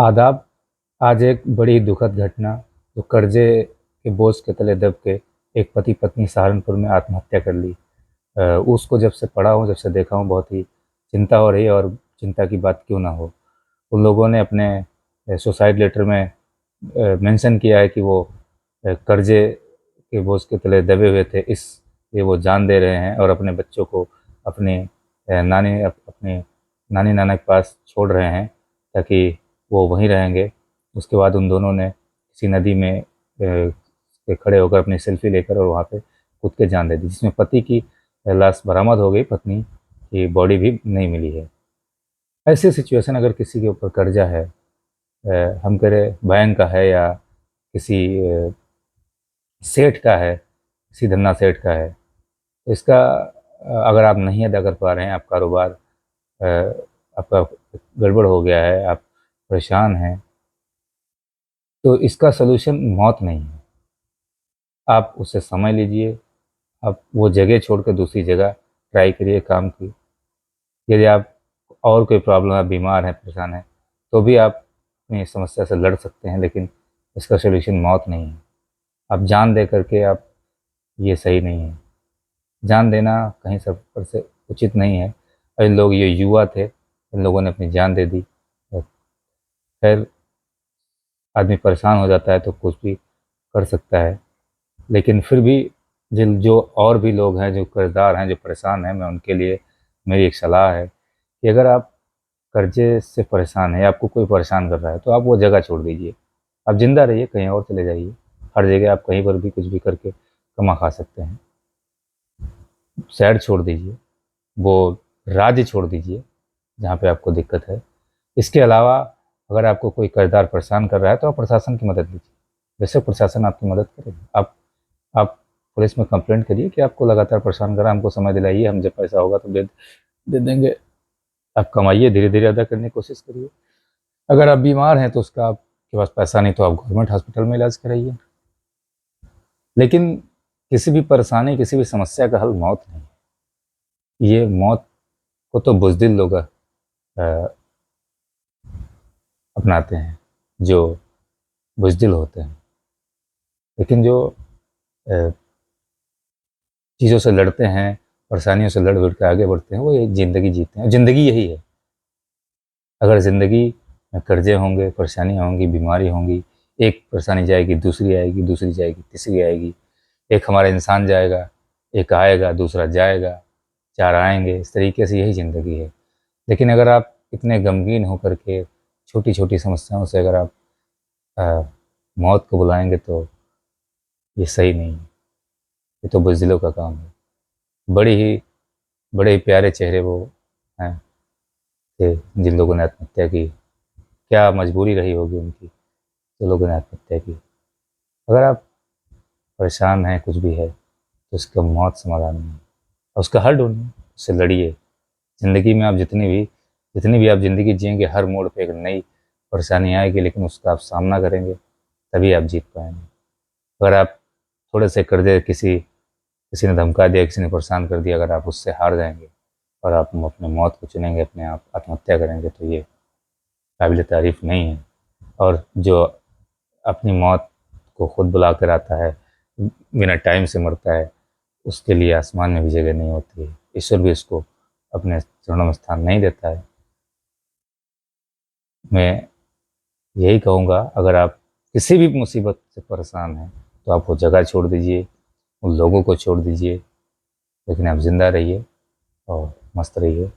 आदाब। आज एक बड़ी दुखद घटना जो कर्जे के बोझ के तले दब के एक पति पत्नी सहारनपुर में आत्महत्या कर ली। उसको जब से पढ़ा हूँ, जब से देखा हूँ, बहुत ही चिंता हो रही है। और चिंता की बात क्यों ना हो, उन लोगों ने अपने सुसाइड लेटर में मेंशन किया है कि वो कर्जे के बोझ के तले दबे हुए थे, इसलिए वो जान दे रहे हैं और अपने बच्चों को अपने अपने नानी नाना के पास छोड़ रहे हैं ताकि वो वहीं रहेंगे। उसके बाद उन दोनों ने किसी नदी में पे खड़े होकर अपनी सेल्फी लेकर और वहाँ पे कूद के जान दे दी, जिसमें पति की लाश बरामद हो गई, पत्नी की बॉडी भी नहीं मिली है। ऐसी सिचुएशन अगर किसी के ऊपर कर्जा है, हम करें बैंक का है या किसी सेठ का है, किसी धन्ना सेठ का है, तो इसका अगर आप नहीं अदा कर पा रहे हैं, आप कारोबार आपका गड़बड़ हो गया है, आप परेशान हैं, तो इसका सलूशन मौत नहीं है। आप उससे समय लीजिए, आप वो जगह छोड़ कर दूसरी जगह ट्राई करिए काम की। यदि आप और कोई प्रॉब्लम है, बीमार हैं, परेशान हैं, तो भी आप अपनी समस्या से लड़ सकते हैं, लेकिन इसका सलूशन मौत नहीं है। आप जान दे करके आप, ये सही नहीं है। जान देना कहीं सफ़र से उचित नहीं है। और इन लोग ये युवा थे, इन लोगों ने अपनी जान दे दी। और खैर, आदमी परेशान हो जाता है तो कुछ भी कर सकता है, लेकिन फिर भी जिन जो और भी लोग हैं, जो कर्ज़दार हैं, जो परेशान हैं, मैं उनके लिए मेरी एक सलाह है कि अगर आप कर्ज़े से परेशान हैं या आपको कोई परेशान कर रहा है, तो आप वो जगह छोड़ दीजिए। आप ज़िंदा रहिए, कहीं और चले जाइए। हर जगह आप कहीं पर भी कुछ भी करके कमा खा सकते हैं। शहर छोड़ दीजिए, वो राज्य छोड़ दीजिए जहाँ पे आपको दिक्कत है। इसके अलावा अगर आपको कोई कर्ज़दार परेशान कर रहा है, तो आप प्रशासन की मदद लीजिए। बेशक प्रशासन आपकी मदद करेगा। आप पुलिस में कंप्लेंट करिए कि आपको लगातार परेशान कर रहा है, हमको समय दिलाइए, हम जब पैसा होगा तो दे दे देंगे। आप कमाइए, धीरे-धीरे अदा करने की कोशिश करिए। अगर आप बीमार हैं तो उसका आपके पास पैसा नहीं, तो आप गवर्नमेंट हॉस्पिटल में इलाज कराइए। लेकिन किसी भी परेशानी, किसी भी समस्या का हल मौत नहीं है। ये मौत को तो बुज़दिल लोग अपनाते हैं, जो बुज़दिल होते हैं। लेकिन जो अ, चीज़ों से लड़ते हैं, परेशानियों से लड़-भिड़ के आगे बढ़ते हैं, वो ये ज़िंदगी जीते हैं। ज़िंदगी यही है। अगर ज़िंदगी में कर्ज़े होंगे, परेशानियाँ होंगी, बीमारी होंगी, एक परेशानी जाएगी, दूसरी आएगी, दूसरी जाएगी, तीसरी आएगी। एक हमारा इंसान जाएगा, एक आएगा, दूसरा जाएगा, 4 आएँगे, इस तरीके से यही ज़िंदगी है। लेकिन अगर आप इतने गमगीन होकर के छोटी-छोटी समस्याओं से अगर आप अ, मौत को बुलाएँगे, तो ये सही नहीं है। ये तो बुज़दिलों का काम है। बड़ी ही बड़े ही प्यारे चेहरे वो हैं थे जिन लोगों ने आत्महत्या की। क्या मजबूरी रही होगी उनकी, जो लोगों ने आत्महत्या की। अगर आप परेशान हैं, कुछ भी है, तो उसका मौत समाधान नहीं है। और उसका हल ढूँढिए, उससे लड़िए। ज़िंदगी में आप जितनी भी आप ज़िंदगी जिएँगे, हर मोड़ पे एक नई परेशानी आएगी, लेकिन उसका आप सामना करेंगे, तभी आप जीत पाएँगे। अगर आप थोड़े से कर्ज़े, किसी ने धमका दिया, किसी ने परेशान कर दिया, अगर आप उससे हार जाएँगे और आप अपने मौत को चुनेंगे, अपने आप आत्महत्या करेंगे, तो ये काबिल तारीफ़ नहीं है। और जो अपनी मौत को खुद बुला कर आता है, बिना टाइम से मरता है, उसके लिए आसमान में भी जगह नहीं होती है। ईश्वर भी उसको अपने चरणों में स्थान नहीं देता है। मैं यही कहूँगा, अगर आप किसी भी मुसीबत से परेशान हैं, तो आप वो जगह छोड़ दीजिए, उन लोगों को छोड़ दीजिए, लेकिन आप ज़िंदा रहिए और मस्त रहिए।